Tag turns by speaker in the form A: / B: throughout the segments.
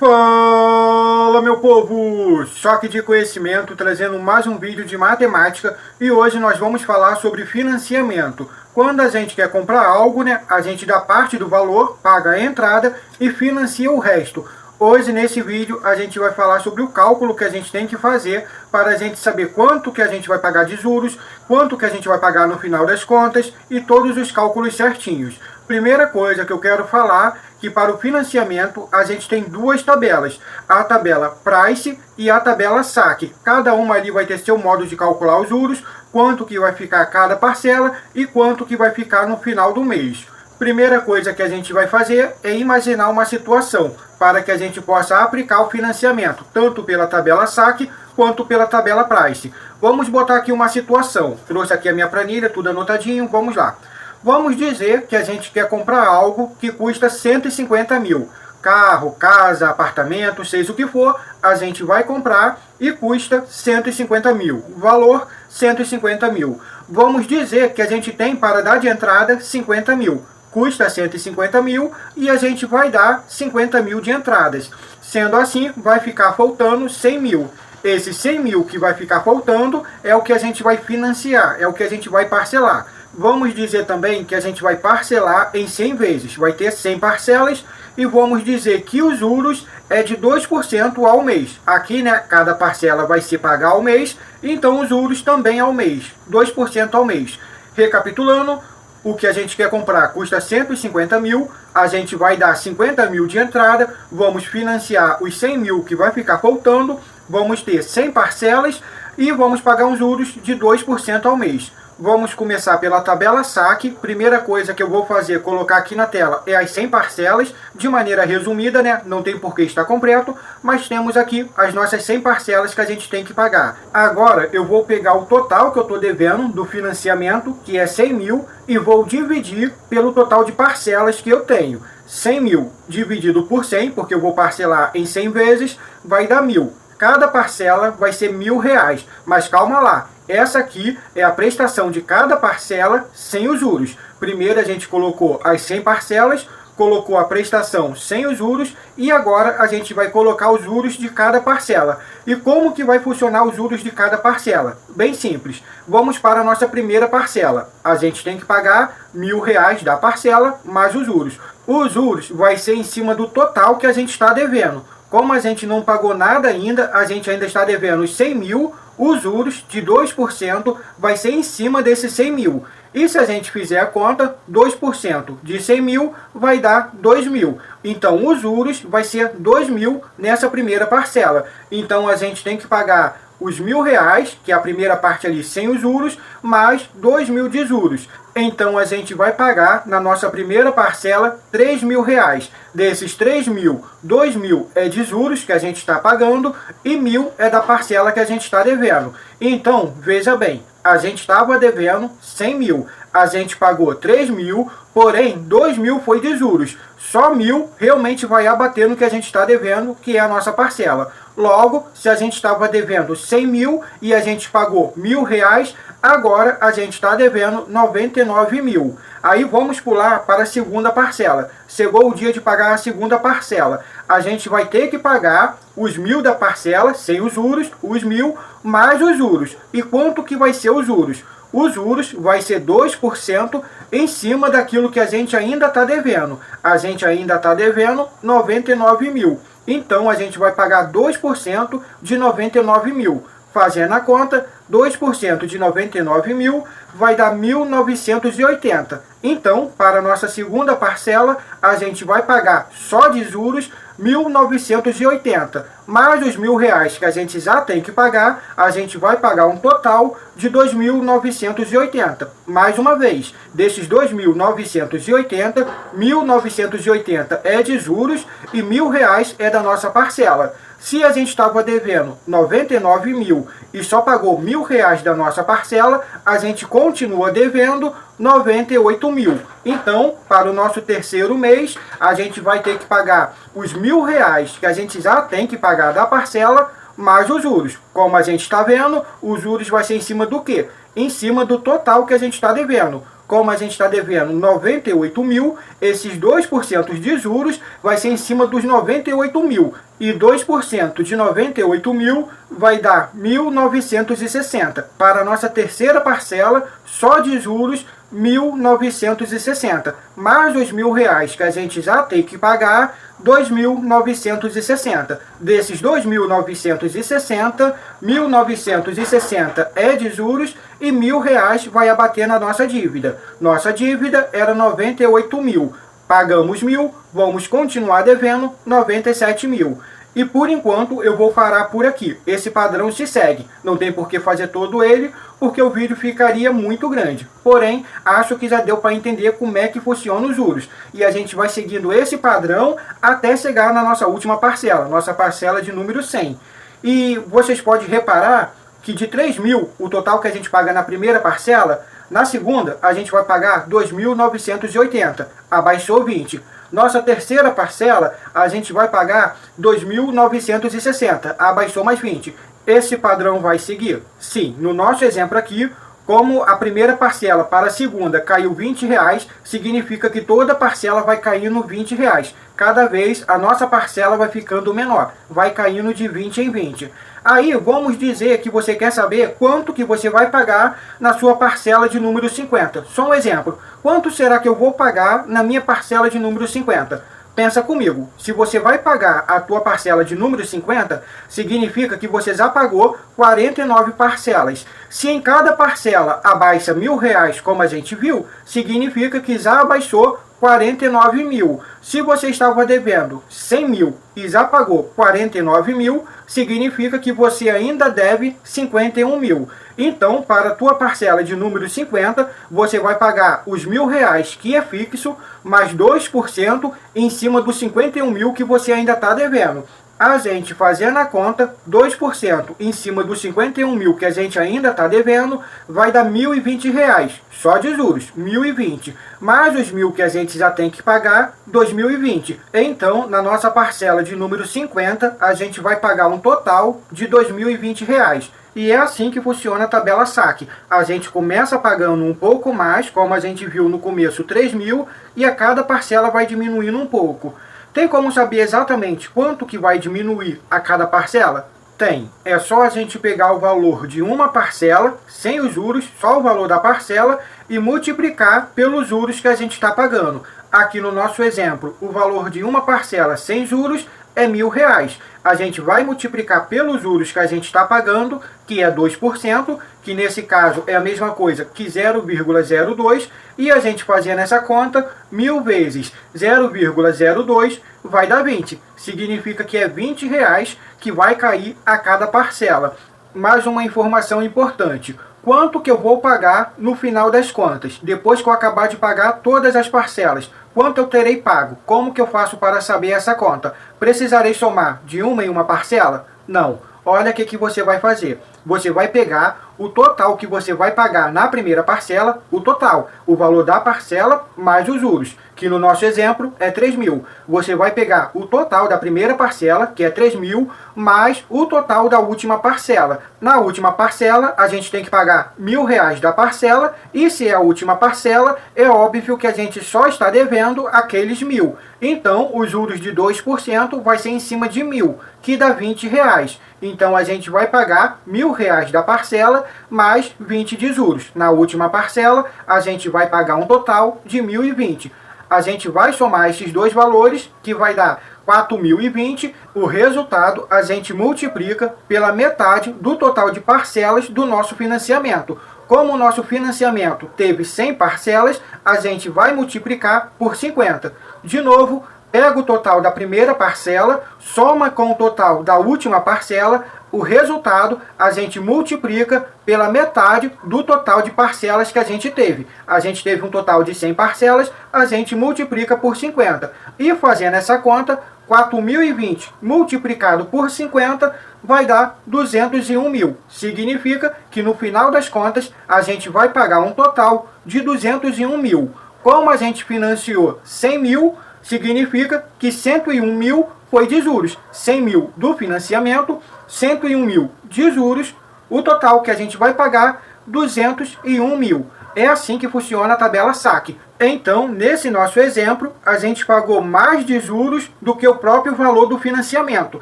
A: Fala, meu povo! Choque de conhecimento trazendo mais um vídeo de matemática e hoje nós vamos falar sobre financiamento. Quando a gente quer comprar algo, a gente dá parte do valor, paga a entrada e financia o resto. Hoje, nesse vídeo, a gente vai falar sobre o cálculo que a gente tem que fazer para a gente saber quanto que a gente vai pagar de juros, quanto que a gente vai pagar no final das contas e todos os cálculos certinhos. Primeira coisa que eu quero falar, que para o financiamento a gente tem duas tabelas, a tabela Price e a tabela Saque. Cada uma ali vai ter seu modo de calcular os juros, quanto que vai ficar cada parcela e quanto que vai ficar no final do mês. Primeira coisa que a gente vai fazer é imaginar uma situação para que a gente possa aplicar o financiamento, tanto pela tabela Saque quanto pela tabela Price. Vamos botar aqui uma situação. Trouxe aqui a minha planilha, tudo anotadinho, vamos lá. Vamos dizer que a gente quer comprar algo que custa 150 mil. Carro, casa, apartamento, seja o que for, a gente vai comprar e custa 150 mil. Valor, 150 mil. Vamos dizer que a gente tem para dar de entrada 50 mil. Custa 150 mil e a gente vai dar 50 mil de entradas. Sendo assim, vai ficar faltando 100 mil. Esse 100 mil que vai ficar faltando é o que a gente vai financiar, é o que a gente vai parcelar. Vamos dizer também que a gente vai parcelar em 100 vezes. Vai ter 100 parcelas e vamos dizer que os juros é de 2% ao mês. Aqui, cada parcela vai se pagar ao mês, então os juros também ao mês, 2% ao mês. Recapitulando, o que a gente quer comprar custa 150 mil, a gente vai dar 50 mil de entrada, vamos financiar os 100 mil que vai ficar faltando, vamos ter 100 parcelas e vamos pagar os juros de 2% ao mês. Vamos começar pela tabela Saque. Primeira coisa que eu vou fazer, colocar aqui na tela, é as 100 parcelas, de maneira resumida, não tem por que estar completo, mas temos aqui as nossas 100 parcelas que a gente tem que pagar. Agora eu vou pegar o total que eu estou devendo do financiamento, que é 100 mil, e vou dividir pelo total de parcelas que eu tenho. 100 mil dividido por 100, porque eu vou parcelar em 100 vezes, vai dar 1.000. Cada parcela vai ser R$1.000, mas calma lá. Essa aqui é a prestação de cada parcela sem os juros. Primeiro a gente colocou as 100 parcelas, colocou a prestação sem os juros e agora a gente vai colocar os juros de cada parcela. E como que vai funcionar os juros de cada parcela? Bem simples. Vamos para a nossa primeira parcela. A gente tem que pagar R$1.000 da parcela mais os juros. Os juros vai ser em cima do total que a gente está devendo. Como a gente não pagou nada ainda, a gente ainda está devendo os 100 mil, os juros de 2% vai ser em cima desses 100 mil. E se a gente fizer a conta, 2% de 100 mil vai dar 2.000. Então os juros vai ser 2.000 nessa primeira parcela. Então a gente tem que pagar os R$1.000, que é a primeira parte ali sem os juros, mais 2.000 de juros. Então a gente vai pagar na nossa primeira parcela R$3.000. Desses 3.000, 2.000 é de juros que a gente está pagando e 1.000 é da parcela que a gente está devendo. Então, veja bem, a gente estava devendo 100 mil, a gente pagou 3.000, porém 2.000 foi de juros. Só 1.000 realmente vai abater no que a gente está devendo, que é a nossa parcela. Logo, se a gente estava devendo 100 mil e a gente pagou R$1.000, agora a gente está devendo 99 mil. Aí vamos pular para a segunda parcela. Chegou o dia de pagar a segunda parcela. A gente vai ter que pagar os 1.000 da parcela, sem os juros, os 1.000 mais os juros. E quanto que vai ser os juros? Os juros vai ser 2% em cima daquilo que a gente ainda está devendo. A gente ainda está devendo 99 mil. Então a gente vai pagar 2% de 99 mil. Fazendo a conta, 2% de 99 mil vai dar 1.980. Então, para a nossa segunda parcela, a gente vai pagar só de juros 1.980. Mais os R$1.000 que a gente já tem que pagar, a gente vai pagar um total de 2.980. Mais uma vez, desses 2.980, 1.980 é de juros e R$1.000 é da nossa parcela. Se a gente estava devendo 99 mil e só pagou R$1.000 da nossa parcela, a gente continua devendo 98 mil. Então, para o nosso terceiro mês, a gente vai ter que pagar os R$1.000 que a gente já tem que pagar da parcela, mais os juros. Como a gente está vendo, os juros vai ser em cima do quê? Em cima do total que a gente está devendo. como a gente está devendo 98 mil, esses 2% de juros vai ser em cima dos 98 mil. E 2% de 98 mil vai dar 1.960. Para a nossa terceira parcela, só de juros, 1.960. Mais os R$1.000 que a gente já tem que pagar, 2.960. Desses 2.960, 1.960 é de juros e R$1.000 vai abater na nossa dívida. Nossa dívida era 98 mil. Pagamos 1.000, vamos continuar devendo 97 mil. E por enquanto eu vou parar por aqui. Esse padrão se segue. Não tem por que fazer todo ele, porque o vídeo ficaria muito grande. Porém, acho que já deu para entender como é que funciona os juros. E a gente vai seguindo esse padrão até chegar na nossa última parcela. Nossa parcela de número 100. E vocês podem reparar que de 3 mil, o total que a gente paga na primeira parcela, na segunda a gente vai pagar 2.980. Abaixou 20. Nossa terceira parcela, a gente vai pagar 2.960, abaixou mais 20. Esse padrão vai seguir? Sim, no nosso exemplo aqui, como a primeira parcela para a segunda caiu R$20, significa que toda parcela vai caindo R$20. Cada vez a nossa parcela vai ficando menor, vai caindo de 20 em 20. Aí vamos dizer que você quer saber quanto que você vai pagar na sua parcela de número 50. Só um exemplo. Quanto será que eu vou pagar na minha parcela de número 50? Pensa comigo. Se você vai pagar a tua parcela de número 50, significa que você já pagou 49 parcelas. Se em cada parcela abaixa R$1.000, como a gente viu, significa que já abaixou 49 mil. Se você estava devendo 100 mil e já pagou 49 mil, significa que você ainda deve 51 mil. Então, para a tua parcela de número 50, você vai pagar os R$1.000, que é fixo, mais 2% em cima dos 51 mil que você ainda está devendo. A gente fazendo a conta, 2% em cima dos 51 mil que a gente ainda está devendo, vai dar R$1.020, só de juros, 1.020. Mais os 1.000 que a gente já tem que pagar, 2.020. Então, na nossa parcela de número 50, a gente vai pagar um total de R$2.020. E é assim que funciona a tabela saque. A gente começa pagando um pouco mais, como a gente viu no começo, 3 mil, e a cada parcela vai diminuindo um pouco. Tem como saber exatamente quanto que vai diminuir a cada parcela? Tem. É só a gente pegar o valor de uma parcela, sem os juros, só o valor da parcela, e multiplicar pelos juros que a gente está pagando. Aqui no nosso exemplo, o valor de uma parcela sem juros é R$1.000. A gente vai multiplicar pelos juros que a gente está pagando, que é 2%, que nesse caso é a mesma coisa que 0,02, e a gente fazendo essa conta, 1.000 vezes 0,02 vai dar 20. Significa que é R$20 que vai cair a cada parcela. Mais uma informação importante. Quanto que eu vou pagar no final das contas, depois que eu acabar de pagar todas as parcelas? Quanto eu terei pago? Como que eu faço para saber essa conta? Precisarei somar de uma em uma parcela? Não. Olha o que você vai fazer. Você vai pegar o total que você vai pagar na primeira parcela, o total, o valor da parcela mais os juros, que no nosso exemplo é 3 mil. Você vai pegar o total da primeira parcela, que é 3 mil, mais o total da última parcela. Na última parcela, a gente tem que pagar R$1.000 da parcela, e se é a última parcela, é óbvio que a gente só está devendo aqueles 1.000. Então, os juros de 2% vai ser em cima de 1.000, que dá R$20. Então, a gente vai pagar R$1.000 da parcela, mais 20 de juros. Na última parcela, a gente vai pagar um total de 1.020. A gente vai somar esses dois valores, que vai dar 4.020. O resultado a gente multiplica pela metade do total de parcelas do nosso financiamento. Como o nosso financiamento teve 100 parcelas, a gente vai multiplicar por 50. De novo, pega o total da primeira parcela, soma com o total da última parcela, o resultado a gente multiplica pela metade do total de parcelas que a gente teve. A gente teve um total de 100 parcelas, a gente multiplica por 50. E fazendo essa conta, 4.020 multiplicado por 50 vai dar 201 mil. Significa que no final das contas a gente vai pagar um total de 201 mil. Como a gente financiou 100 mil, significa que 101 mil foi de juros. 100 mil do financiamento, 101 mil de juros, o total que a gente vai pagar, 201 mil. É assim que funciona a tabela saque. Então, nesse nosso exemplo, a gente pagou mais de juros do que o próprio valor do financiamento.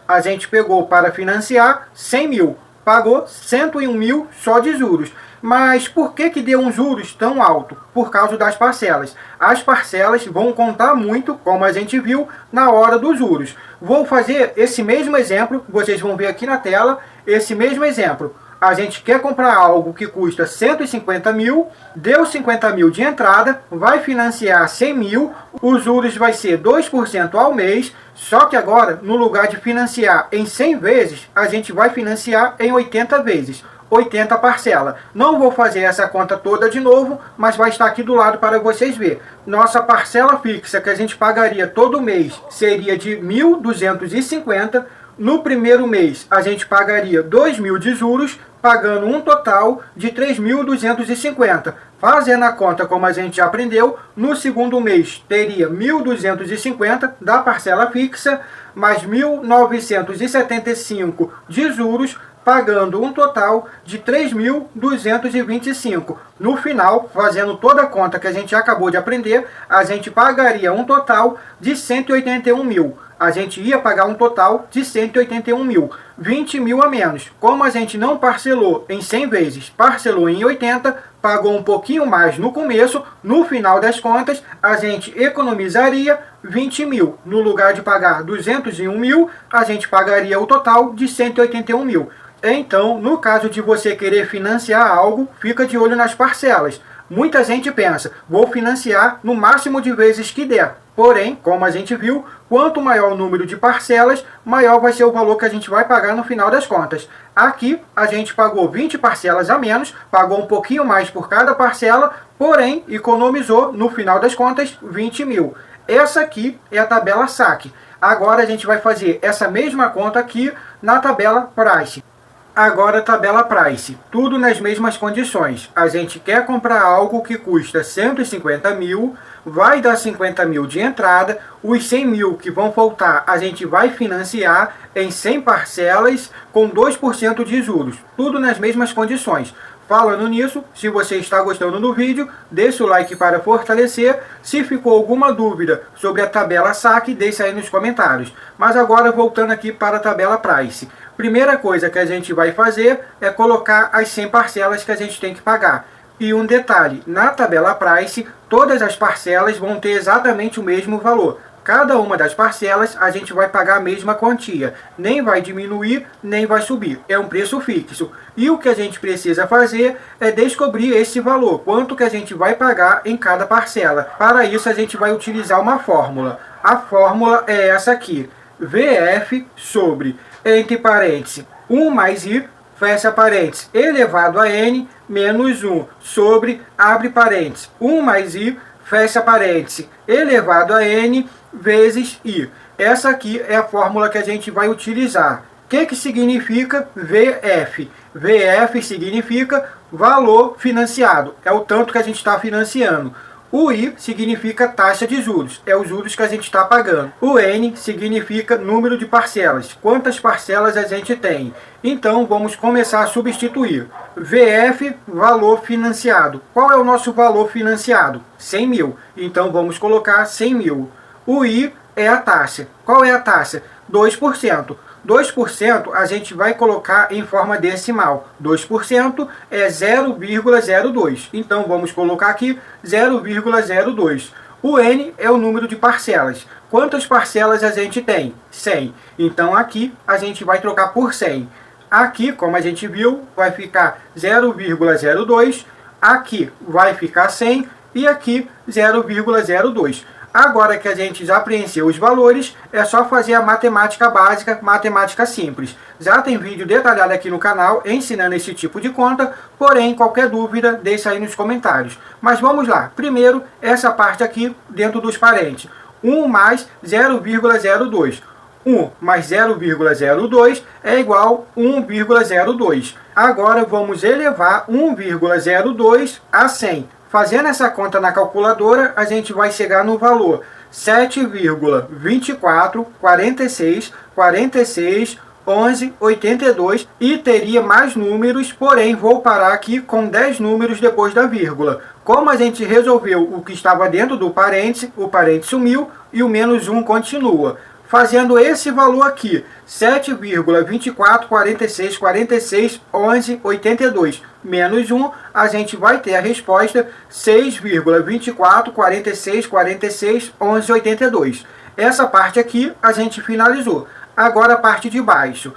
A: A gente pegou para financiar 100 mil, pagou 101 mil só de juros. Mas por que deu um juros tão alto? Por causa das parcelas. As parcelas vão contar muito, como a gente viu, na hora dos juros. Vou fazer esse mesmo exemplo, vocês vão ver aqui na tela, esse mesmo exemplo. A gente quer comprar algo que custa 150 mil, deu 50 mil de entrada, vai financiar 100 mil, os juros vai ser 2% ao mês, só que agora, no lugar de financiar em 100 vezes, a gente vai financiar em 80 vezes. 80 parcela. Não vou fazer essa conta toda de novo, mas vai estar aqui do lado para vocês verem. Nossa parcela fixa que a gente pagaria todo mês seria de 1.250. No primeiro mês a gente pagaria 2.000 de juros, pagando um total de 3.250. Fazendo a conta como a gente já aprendeu, no segundo mês teria 1.250 da parcela fixa, mais 1.975 de juros, pagando um total de 3.225. No final, fazendo toda a conta que a gente acabou de aprender, a gente pagaria um total de 181 mil. A gente ia pagar um total de 181 mil, 20 mil a menos. Como a gente não parcelou em 100 vezes, parcelou em 80, pagou um pouquinho mais no começo, no final das contas, a gente economizaria 20 mil. No lugar de pagar 201 mil, a gente pagaria o total de 181 mil. Então, no caso de você querer financiar algo, fica de olho nas parcelas. Muita gente pensa, vou financiar no máximo de vezes que der. Porém, como a gente viu, quanto maior o número de parcelas, maior vai ser o valor que a gente vai pagar no final das contas. Aqui, a gente pagou 20 parcelas a menos, pagou um pouquinho mais por cada parcela, porém, economizou, no final das contas, 20 mil. Essa aqui é a tabela saque. Agora, a gente vai fazer essa mesma conta aqui na tabela price. Agora, tabela price, tudo nas mesmas condições. A gente quer comprar algo que custa 150 mil, vai dar 50 mil de entrada, os 100 mil que vão faltar a gente vai financiar em 100 parcelas com 2% de juros. Tudo nas mesmas condições. Falando nisso, se você está gostando do vídeo, deixa o like para fortalecer. Se ficou alguma dúvida sobre a tabela saque, deixa aí nos comentários. Mas agora voltando aqui para a tabela price. Primeira coisa que a gente vai fazer é colocar as 100 parcelas que a gente tem que pagar. E um detalhe, na tabela price, todas as parcelas vão ter exatamente o mesmo valor. Cada uma das parcelas a gente vai pagar a mesma quantia. Nem vai diminuir, nem vai subir. É um preço fixo. E o que a gente precisa fazer é descobrir esse valor. Quanto que a gente vai pagar em cada parcela. Para isso a gente vai utilizar uma fórmula. A fórmula é essa aqui. VF sobre, entre parênteses, 1 mais I, fecha parênteses, elevado a N, menos 1, sobre, abre parênteses, 1 mais I, fecha parênteses, elevado a N, vezes I. Essa aqui é a fórmula que a gente vai utilizar. O que significa VF? VF significa valor financiado. É o tanto que a gente está financiando. O I significa taxa de juros, é os juros que a gente está pagando. O N significa número de parcelas, quantas parcelas a gente tem. Então vamos começar a substituir. VF, valor financiado. Qual é o nosso valor financiado? 100 mil. Então vamos colocar 100 mil. O I é a taxa. Qual é a taxa? 2%. 2% a gente vai colocar em forma decimal. 2% é 0,02. Então vamos colocar aqui 0,02. O N é o número de parcelas. Quantas parcelas a gente tem? 100. Então aqui a gente vai trocar por 100. Aqui, como a gente viu, vai ficar 0,02. Aqui vai ficar 100 e aqui 0,02. Agora que a gente já preencheu os valores, é só fazer a matemática básica, matemática simples. Já tem vídeo detalhado aqui no canal ensinando esse tipo de conta, porém, qualquer dúvida, deixa aí nos comentários. Mas vamos lá. Primeiro, essa parte aqui dentro dos parênteses. 1 mais 0,02. 1 mais 0,02 é igual a 1,02. Agora vamos elevar 1,02 a 100. Fazendo essa conta na calculadora, a gente vai chegar no valor 7,244646 11,82 e teria mais números, porém vou parar aqui com 10 números depois da vírgula. Como a gente resolveu o que estava dentro do parêntese, o parêntese sumiu e o menos 1 continua. Fazendo esse valor aqui, 7,2446461182 menos 1, a gente vai ter a resposta 6,2446461182. Essa parte aqui a gente finalizou. Agora a parte de baixo.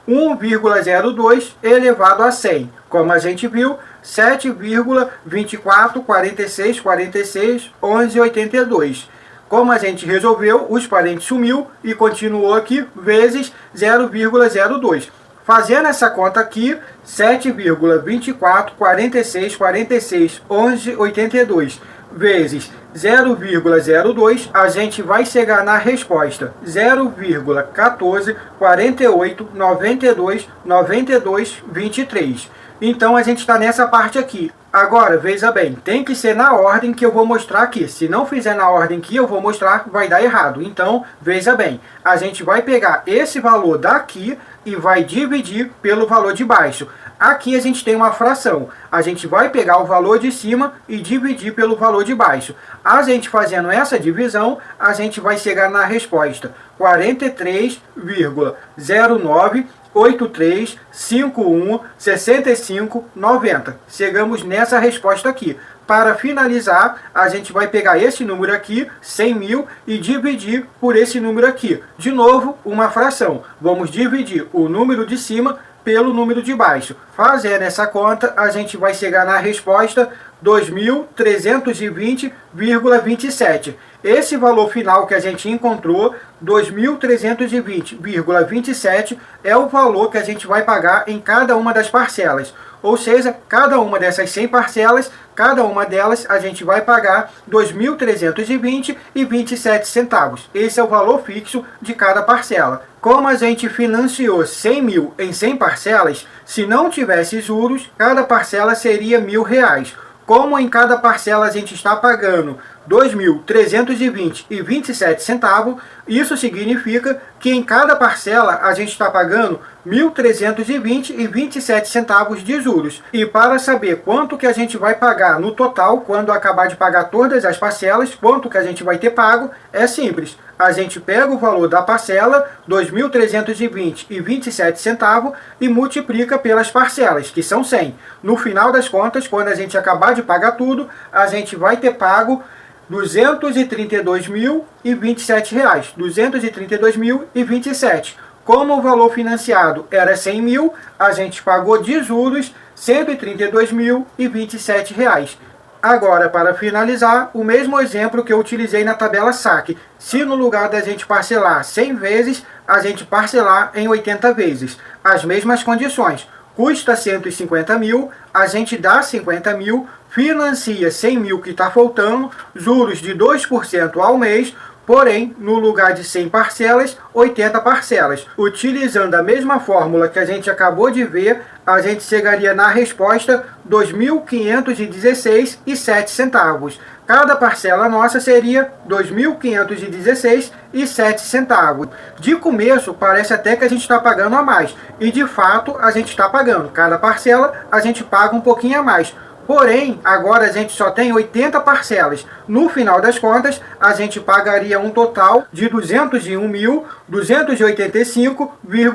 A: 1,02 elevado a 100. Como a gente viu, 7,2446461182. Como a gente resolveu, os parênteses sumiu e continuou aqui, vezes 0,02. Fazendo essa conta aqui, 7,2446461182 vezes 0,02, a gente vai chegar na resposta 0,1448929223. Então a gente está nessa parte aqui. Agora, veja bem, tem que ser na ordem que eu vou mostrar aqui. Se não fizer na ordem que eu vou mostrar, vai dar errado. Então, veja bem, a gente vai pegar esse valor daqui e vai dividir pelo valor de baixo. Aqui a gente tem uma fração. A gente vai pegar o valor de cima e dividir pelo valor de baixo. A gente fazendo essa divisão, a gente vai chegar na resposta 43,0983516590. Chegamos nessa resposta aqui. Para finalizar, a gente vai pegar esse número aqui, 100 mil, e dividir por esse número aqui. De novo, uma fração. Vamos dividir o número de cima pelo número de baixo. Fazendo essa conta, a gente vai chegar na resposta 2.320,27. Esse valor final que a gente encontrou, 2.320,27, é o valor que a gente vai pagar em cada uma das parcelas. Ou seja, cada uma dessas 100 parcelas, cada uma delas a gente vai pagar R$ 2.320,27. Esse é o valor fixo de cada parcela. Como a gente financiou 100 mil em 100 parcelas, se não tivesse juros, cada parcela seria R$ 1.000. Como em cada parcela a gente está pagando R$ 2.320,27, isso significa que em cada parcela a gente está pagando R$ 1.320,27 de juros. E para saber quanto que a gente vai pagar no total, quando acabar de pagar todas as parcelas, quanto que a gente vai ter pago, é simples. A gente pega o valor da parcela, R$ 2.320,27, e multiplica pelas parcelas, que são 100. No final das contas, quando a gente acabar de pagar tudo, a gente vai ter pago R$ 232.027. R$ 232.027. Como o valor financiado era 100 mil, a gente pagou de juros R$ 132.027. Agora, para finalizar, o mesmo exemplo que eu utilizei na tabela saque. Se no lugar da gente parcelar 100 vezes, a gente parcelar em 80 vezes. As mesmas condições. Custa 150 mil, a gente dá 50 mil, financia 100 mil que está faltando, juros de 2% ao mês, porém, no lugar de 100 parcelas, 80 parcelas. Utilizando a mesma fórmula que a gente acabou de ver, a gente chegaria na resposta R$ 2.516,07. Cada parcela nossa seria R$ 2.516,07. De começo, parece até que a gente está pagando a mais. E de fato, a gente está pagando. Cada parcela, a gente paga um pouquinho a mais. Porém, agora a gente só tem 80 parcelas. No final das contas, a gente pagaria um total de R$ 201.285,64. R$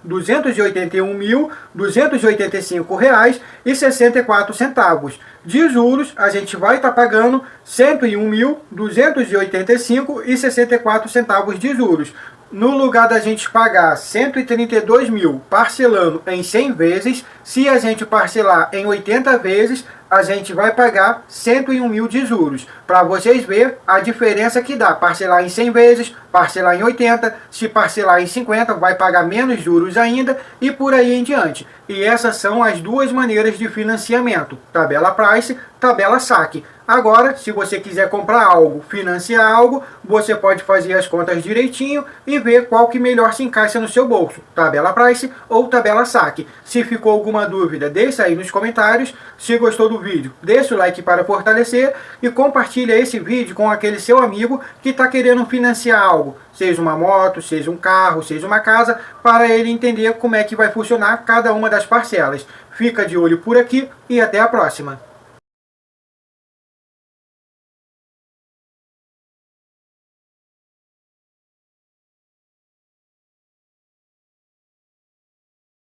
A: 281.285,64. De juros, a gente vai estar pagando R$ 101.285,64 de juros. No lugar da gente pagar 132 mil parcelando em 100 vezes, se a gente parcelar em 80 vezes, a gente vai pagar 101 mil de juros. Para vocês verem a diferença que dá. Parcelar em 100 vezes, parcelar em 80, se parcelar em 50, vai pagar menos juros ainda e por aí em diante. E essas são as duas maneiras de financiamento. Tabela Price, tabela saque. Agora, se você quiser comprar algo, financiar algo, você pode fazer as contas direitinho e ver qual que melhor se encaixa no seu bolso, tabela Price ou tabela Saque. Se ficou alguma dúvida, deixa aí nos comentários. Se gostou do vídeo, deixa o like para fortalecer e compartilha esse vídeo com aquele seu amigo que está querendo financiar algo, seja uma moto, seja um carro, seja uma casa, para ele entender como é que vai funcionar cada uma das parcelas. Fica de olho por aqui e até a próxima!